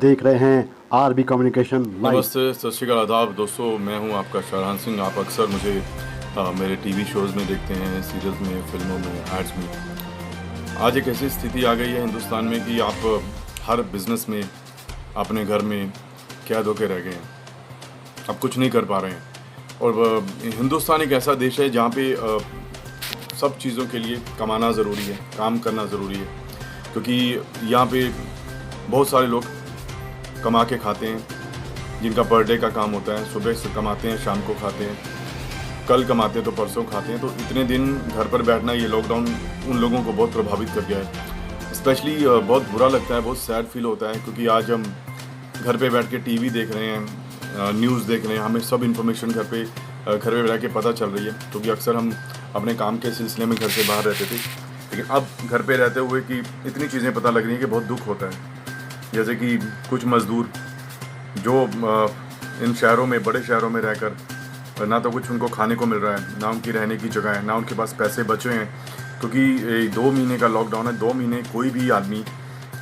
देख रहे हैं आरबी कम्युनिकेशन लाइव। नमस्ते, सत श्रीकाल, आदाब दोस्तों। मैं हूं आपका शाहजहां सिंह। आप अक्सर मुझे मेरे टीवी शोज़ में देखते हैं, सीरियल्स में, फिल्मों में, एड्स में। आज एक ऐसी स्थिति आ गई है हिंदुस्तान में कि आप हर बिज़नेस में अपने घर में कैद होकर रह गए हैं। आप कुछ नहीं कर पा रहे हैं। और हिंदुस्तान एक ऐसा देश है जहाँ पे सब चीज़ों के लिए कमाना ज़रूरी है, काम करना ज़रूरी है, क्योंकि यहाँ पे बहुत सारे लोग कमा के खाते हैं। जिनका बर्थडे का काम होता है, सुबह से कमाते हैं, शाम को खाते हैं, कल कमाते हैं तो परसों खाते हैं। तो इतने दिन घर पर बैठना, ये लॉकडाउन उन लोगों को बहुत प्रभावित कर गया है। स्पेशली बहुत बुरा लगता है, बहुत सैड फील होता है, क्योंकि आज हम घर पे बैठ के टीवी देख रहे हैं, न्यूज़ देख रहे हैं, हमें सब इन्फॉर्मेशन घर पे बैठ के पता चल रही है। क्योंकि अक्सर हम अपने काम के सिलसिले में घर से बाहर रहते थे, लेकिन अब घर पे रहते हुए कि इतनी चीज़ें पता लग रही हैं कि बहुत दुख होता है। जैसे कि कुछ मज़दूर जो इन शहरों में, बड़े शहरों में रहकर ना तो कुछ उनको खाने को मिल रहा है, ना उनकी रहने की जगह है, ना उनके पास पैसे बचे हैं, क्योंकि 2 महीने का लॉकडाउन है। 2 महीने कोई भी आदमी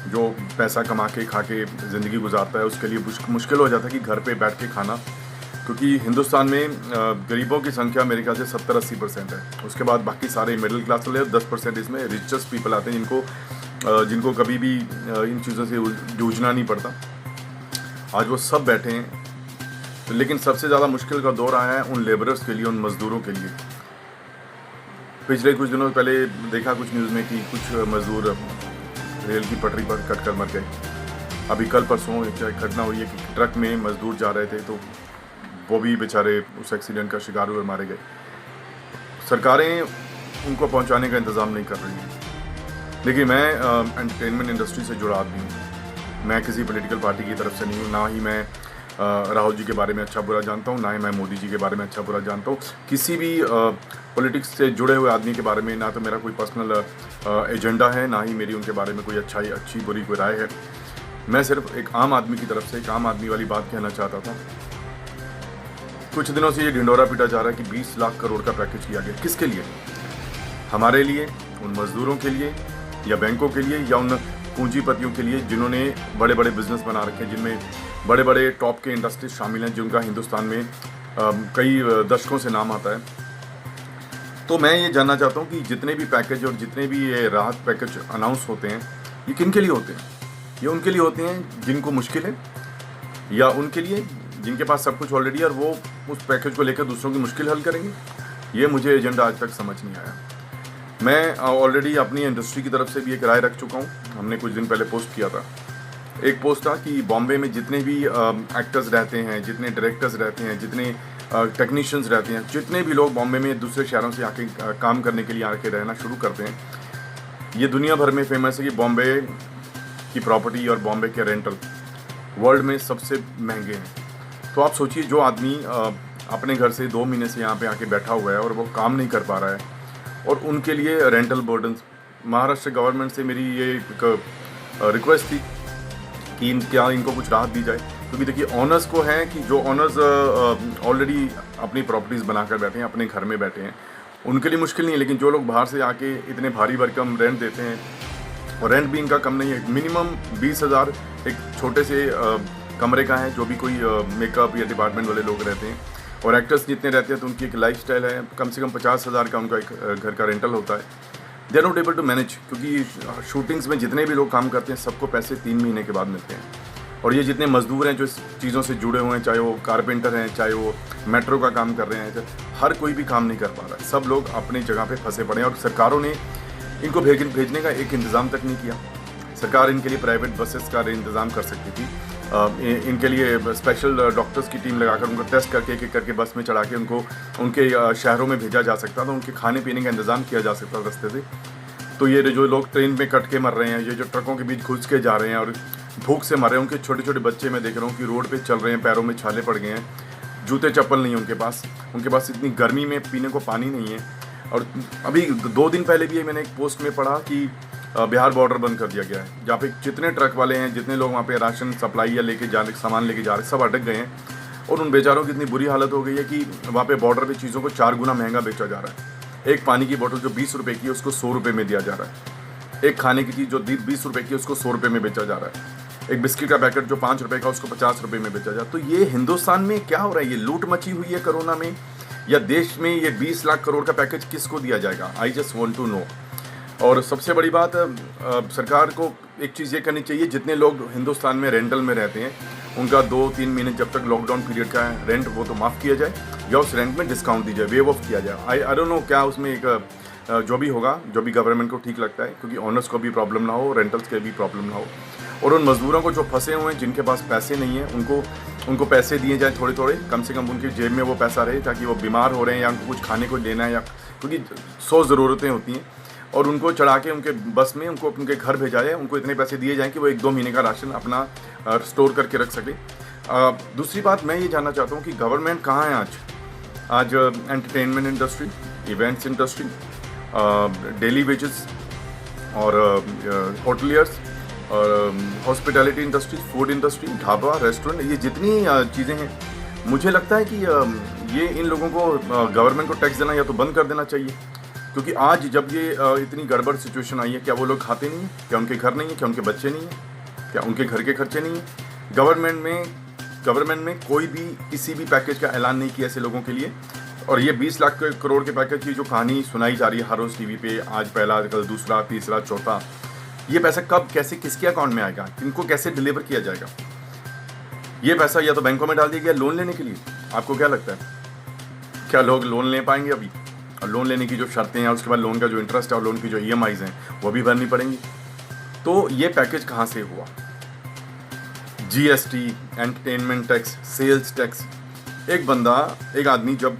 जो पैसा कमा के खा के ज़िंदगी गुजारता है, उसके लिए मुश्किल हो जाता है कि घर पे बैठ के खाना। क्योंकि हिंदुस्तान में गरीबों की संख्या मेरे ख्याल से 70-80% है। उसके बाद बाकी सारे मिडिल क्लास वाले, 10% इसमें रिचेस्ट पीपल आते हैं, जिनको कभी भी इन चीज़ों से जूझना नहीं पड़ता। आज वो सब बैठे हैं। तो लेकिन सबसे ज़्यादा मुश्किल का दौर आया है उन लेबरर्स के लिए, उन मज़दूरों के लिए। पिछले कुछ दिनों पहले देखा कुछ न्यूज़ में कि कुछ मज़दूर रेल की पटरी पर कट कर मर गए। अभी कल परसों एक घटना हुई है कि ट्रक में मज़दूर जा रहे थे, तो वो भी बेचारे उस एक्सीडेंट का शिकार हुए, मारे गए। सरकारें उनको पहुंचाने का इंतज़ाम नहीं कर रही हैं। देखिए, मैं एंटरटेनमेंट इंडस्ट्री से जुड़ा आदमी हूँ। मैं किसी पॉलिटिकल पार्टी की तरफ से नहीं हूँ। ना ही मैं राहुल जी के बारे में अच्छा बुरा जानता हूँ, ना ही मैं मोदी जी के बारे में अच्छा बुरा जानता हूँ। किसी भी पॉलिटिक्स से जुड़े हुए आदमी के बारे में ना तो मेरा कोई पर्सनल एजेंडा है, ना ही मेरी उनके बारे में कोई अच्छी बुरी कोई राय है। मैं सिर्फ एक आम आदमी की तरफ से एक आम आदमी वाली बात कहना चाहता था। कुछ दिनों से ये ढिंडोरा पीटा जा रहा है कि 20 लाख करोड़ का पैकेज किया गया। किसके लिए? हमारे लिए, उन मज़दूरों के लिए, या बैंकों के लिए, या उन पूंजीपतियों के लिए जिन्होंने बड़े बड़े बिजनेस बना रखे हैं, जिनमें बड़े बड़े टॉप के इंडस्ट्रीज शामिल हैं, जिनका हिंदुस्तान में कई दशकों से नाम आता है। तो मैं ये जानना चाहता हूँ कि जितने भी पैकेज और जितने भी ये राहत पैकेज अनाउंस होते हैं, ये किन के लिए होते हैं? ये उनके लिए होते हैं जिनको मुश्किल है, या उनके लिए जिनके पास सब कुछ ऑलरेडी है और वो उस पैकेज को लेकर दूसरों की मुश्किल हल करेंगे? ये मुझे एजेंडा आज तक समझ नहीं आया। मैं ऑलरेडी अपनी इंडस्ट्री की तरफ से भी एक राय रख चुका हूँ। हमने कुछ दिन पहले पोस्ट किया था। एक पोस्ट था कि बॉम्बे में जितने भी एक्टर्स रहते हैं, जितने डायरेक्टर्स रहते हैं, जितने टेक्नीशियंस रहते हैं, जितने भी लोग बॉम्बे में दूसरे शहरों से आके काम करने के लिए आके रहना शुरू करते हैं, ये दुनिया भर में फेमस है कि बॉम्बे की प्रॉपर्टी और बॉम्बे के रेंटल वर्ल्ड में सबसे महंगे हैं। तो आप सोचिए, जो आदमी अपने घर से 2 महीने से यहाँ पे आके बैठा हुआ है और वो काम नहीं कर पा रहा है, और उनके लिए रेंटल बर्डन, महाराष्ट्र गवर्नमेंट से मेरी ये एक रिक्वेस्ट थी कि इनको कुछ राहत दी जाए। क्योंकि देखिए, ऑनर्स को है कि जो ऑनर्स ऑलरेडी अपनी प्रॉपर्टीज़ बनाकर बैठे हैं, अपने घर में बैठे हैं, उनके लिए मुश्किल नहीं है। लेकिन जो लोग बाहर से आके इतने भारी भरकम रेंट देते हैं, और रेंट भी इनका कम नहीं है, मिनिमम 20,000 एक छोटे से कमरे का है, जो भी कोई मेकअप या डिपार्टमेंट वाले लोग रहते हैं। और एक्टर्स जितने रहते हैं तो उनकी एक लाइफस्टाइल है, कम से कम 50,000 का उनका एक घर का रेंटल होता है। They are not able to manage, क्योंकि शूटिंग्स में जितने भी लोग काम करते हैं, सबको पैसे 3 महीने के बाद मिलते हैं। और ये जितने मजदूर हैं जो इस चीज़ों से जुड़े हुए हैं, चाहे वो कारपेंटर हैं, चाहे वो मेट्रो का काम कर रहे हैं, हर कोई भी काम नहीं कर पा रहा है। सब लोग अपनी जगह पर फंसे पड़े हैं, और सरकारों ने इनको भेजने का एक इंतज़ाम तक नहीं किया। सरकार इनके लिए प्राइवेट बसेस का इंतज़ाम कर सकती थी, इनके लिए स्पेशल डॉक्टर्स की टीम लगाकर उनको टेस्ट करके एक एक करके बस में चढ़ा के उनको उनके शहरों में भेजा जा सकता था, उनके खाने पीने का इंतज़ाम किया जा सकता रास्ते से। तो ये जो लोग ट्रेन में कट के मर रहे हैं, ये जो ट्रकों के बीच घुस के जा रहे हैं और भूख से मर रहे हैं, उनके छोटे छोटे बच्चे मैं देख रहा हूँ कि रोड पे चल रहे हैं, पैरों में छाले पड़ गए हैं, जूते चप्पल नहीं है उनके पास इतनी गर्मी में पीने को पानी नहीं है। और अभी 2 दिन पहले भी मैंने एक पोस्ट में पढ़ा कि बिहार बॉर्डर बंद कर दिया गया है, जहाँ पे जितने ट्रक वाले हैं, जितने लोग वहाँ पे राशन सप्लाई या सामान लेके जा रहे हैं, सब अटक गए हैं। और उन बेचारों की इतनी बुरी हालत हो गई है कि वहाँ पे बॉर्डर पे चीज़ों को 4 गुना महंगा बेचा जा रहा है। एक पानी की बोतल जो 20 रुपये की है, उसको 100 रुपये में दिया जा रहा है। एक खाने की चीज़ जो 20 रुपये की है, उसको 100 रुपये में बेचा जा रहा है। एक बिस्किट का पैकेट जो 5 रुपए का उसको 50 रुपए में बेचा जाए। तो ये हिंदुस्तान में क्या हो रहा है? ये लूट मची हुई है कोरोना में, या देश में ये 20 लाख करोड़ का पैकेज किसको दिया जाएगा? I just want to know. और सबसे बड़ी बात, सरकार को एक चीज़ ये करनी चाहिए, जितने लोग हिंदुस्तान में रेंटल में रहते हैं उनका 2-3 महीने जब तक लॉकडाउन पीरियड का है रेंट वो तो माफ़ किया जाए, या उस रेंट में डिस्काउंट दी जाए, वेव ऑफ किया जाए। आई डोंट नो क्या उसमें एक जो भी होगा, जो भी गवर्नमेंट को ठीक लगता है, क्योंकि ओनर्स को भी प्रॉब्लम ना हो, रेंटल्स के भी प्रॉब्लम ना हो, और उन मजदूरों को जो फंसे हुए हैं जिनके पास पैसे नहीं हैं उनको पैसे दिए जाए थोड़े थोड़े, कम से कम उनकी जेब में वो पैसा रहे, ताकि वो बीमार हो रहे हैं या उनको कुछ खाने को लेना है, या क्योंकि 100 ज़रूरतें होती हैं, और उनको चढ़ा के उनके बस में उनको उनके घर भेजा जाए, उनको इतने पैसे दिए जाएँ कि वो 1-2 महीने का राशन अपना स्टोर करके रख सके। दूसरी बात मैं ये जानना चाहता हूँ कि गवर्नमेंट कहाँ है आज entertainment industry, events industry, daily wages और होटलियर्स और hospitality industry, food industry, dhaba, restaurant, ये जितनी चीज़ें हैं, मुझे लगता है कि ये इन लोगों को गवर्नमेंट को टैक्स देना या तो बंद कर देना चाहिए, क्योंकि आज जब ये इतनी गड़बड़ सिचुएशन आई है, क्या वो लोग खाते नहीं हैं? क्या उनके घर नहीं है? क्या उनके बच्चे नहीं हैं? क्या उनके घर के खर्चे नहीं हैं? गवर्नमेंट में कोई भी किसी भी पैकेज का ऐलान नहीं किया ऐसे लोगों के लिए। और ये 20 लाख करोड़ के पैकेज की जो कहानी सुनाई जा रही है हर रोज़ टीवी पे, आज पहला, कल दूसरा, तीसरा, चौथा, ये पैसा कब, कैसे, किसके अकाउंट में आएगा? इनको कैसे डिलीवर किया जाएगा? ये पैसा या तो बैंकों में डाल दिया गया लोन लेने के लिए। आपको क्या लगता है, क्या लोग लोन ले पाएंगे अभी? और लोन लेने की जो शर्तें हैं, उसके बाद लोन का जो इंटरेस्ट है और लोन की जो EMIs हैं वो भी भरनी पड़ेंगी। तो ये पैकेज कहाँ से हुआ? GST, entertainment tax, sales tax. एक आदमी जब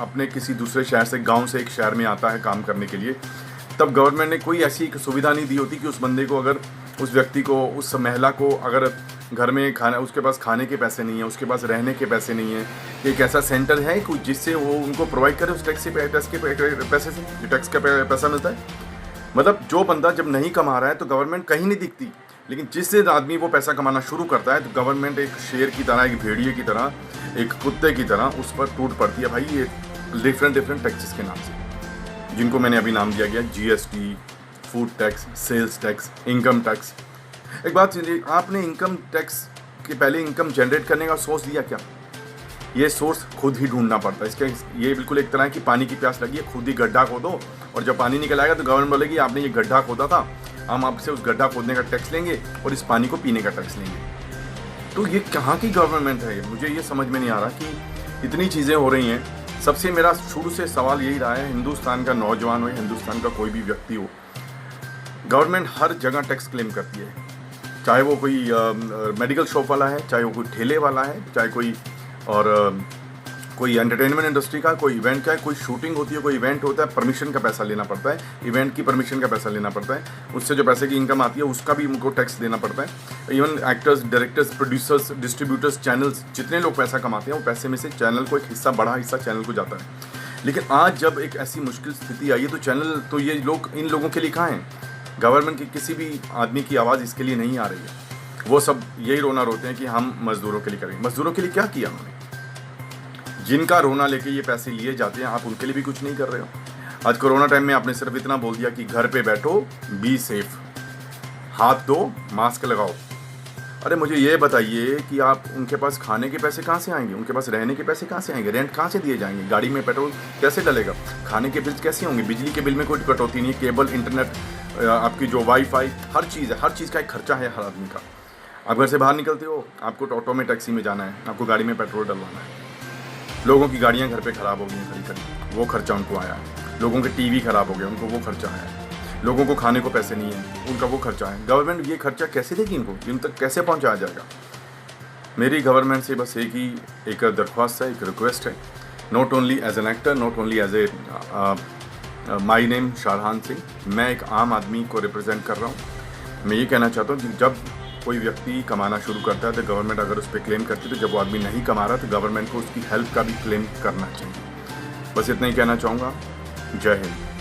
अपने किसी दूसरे शहर से, गांव से एक शहर में आता है काम करने के लिए, तब गवर्नमेंट ने कोई ऐसी सुविधा नहीं दी होती कि उस बंदे को, अगर उस व्यक्ति को, उस महिला को अगर घर में खाना, उसके पास खाने के पैसे नहीं है, उसके पास रहने के पैसे नहीं है, एक ऐसा सेंटर है कुछ जिससे वो उनको प्रोवाइड करे उस टैक्स के पैसे से, जो टैक्स का पैसा मिलता है। मतलब जो बंदा जब नहीं कमा रहा है तो गवर्नमेंट कहीं नहीं दिखती, लेकिन जिस आदमी वो पैसा कमाना शुरू करता है तो गवर्नमेंट एक शेर की तरह, एक भेड़िए की तरह, एक कुत्ते की तरह उस पर टूट पड़ती है। भाई ये डिफरेंट टैक्सेस के नाम से, जिनको मैंने अभी नाम दिया गया, GST, food tax, sales tax, income tax. एक बात सुनिए, आपने इनकम टैक्स के पहले इनकम जनरेट करने का सोर्स दिया क्या? ये सोर्स खुद ही ढूंढना पड़ता है। इसका ये बिल्कुल एक तरह की पानी की प्यास लगी है, खुद ही गड्ढा खोदो, और जब पानी निकल आएगा तो गवर्नमेंट बोलेगी आपने ये गड्ढा खोदा था, हम आपसे उस गड्ढा खोदने का टैक्स लेंगे और इस पानी को पीने का टैक्स लेंगे। तो ये कहाँ की गवर्नमेंट है? मुझे ये समझ में नहीं आ रहा कि इतनी चीज़ें हो रही हैं। सबसे मेरा शुरू से सवाल यही रहा है, हिंदुस्तान का नौजवान हो, हिंदुस्तान का कोई भी व्यक्ति हो, गवर्नमेंट हर जगह टैक्स क्लेम करती है, चाहे वो कोई मेडिकल शॉप वाला है, चाहे वो कोई ठेले वाला है, चाहे कोई एंटरटेनमेंट इंडस्ट्री का, कोई इवेंट का है, कोई शूटिंग होती है, कोई इवेंट होता है, परमिशन का पैसा लेना पड़ता है, इवेंट की परमिशन का पैसा लेना पड़ता है, उससे जो पैसे की इनकम आती है उसका भी उनको टैक्स देना पड़ता है। Even actors, directors, producers, distributors, channels, जितने लोग पैसा कमाते हैं वो पैसे में से चैनल को एक हिस्सा, बड़ा हिस्सा चैनल को जाता है। लेकिन आज जब एक ऐसी मुश्किल स्थिति आई है तो चैनल, तो ये लोग, इन लोगों के लिए कहाँ हैं? गवर्नमेंट की किसी भी आदमी की आवाज़ इसके लिए नहीं आ रही है। वो सब यही रोना रोते हैं कि हम मजदूरों के लिए करेंगे। मजदूरों के लिए क्या किया उन्होंने? जिनका रोना लेके ये पैसे लिए जाते हैं, आप उनके लिए भी कुछ नहीं कर रहे हो। आज कोरोना टाइम में आपने सिर्फ इतना बोल दिया कि घर पे बैठो, बी सेफ, हाथ धो, मास्क लगाओ। अरे मुझे ये बताइए कि आप, उनके पास खाने के पैसे कहाँ से आएंगे? उनके पास रहने के पैसे कहाँ से आएंगे? रेंट कहाँ से दिए जाएंगे? गाड़ी में पेट्रोल कैसे डलेगा? खाने के बिल कैसे होंगे? बिजली के बिल में कोई कटौती नहीं है, केबल, इंटरनेट, आपकी जो वाईफाई, हर चीज़ है, हर चीज़ का एक खर्चा है हर आदमी का। आप घर से बाहर निकलते हो, आपको ऑटो में, टैक्सी में जाना है, आपको गाड़ी में पेट्रोल डलवाना है। लोगों की गाड़ियाँ घर पे ख़राब हो गई हैं खड़ी, वो खर्चा उनको आया है। लोगों के टीवी ख़राब हो गए, उनको वो खर्चा आया है। लोगों को खाने को पैसे नहीं है, उनका वो खर्चा है। गवर्नमेंट ये खर्चा कैसे देगी इनको? इन तक कैसे पहुंचाया जाएगा? मेरी गवर्नमेंट से बस एक दरख्वास्त है, एक रिक्वेस्ट है, not only as an actor, not only as a my name Shahrahan Singh. मैं एक आम आदमी को रिप्रेजेंट कर रहा हूँ। मैं ये कहना चाहता हूँ कि जब कोई व्यक्ति कमाना शुरू करता है तो गवर्नमेंट अगर उस पर क्लेम करती है, तो जब वो आदमी नहीं कमा रहा तो गवर्नमेंट को उसकी हेल्प का भी क्लेम करना चाहिए। बस इतना ही कहना चाहूँगा। जय हिंद।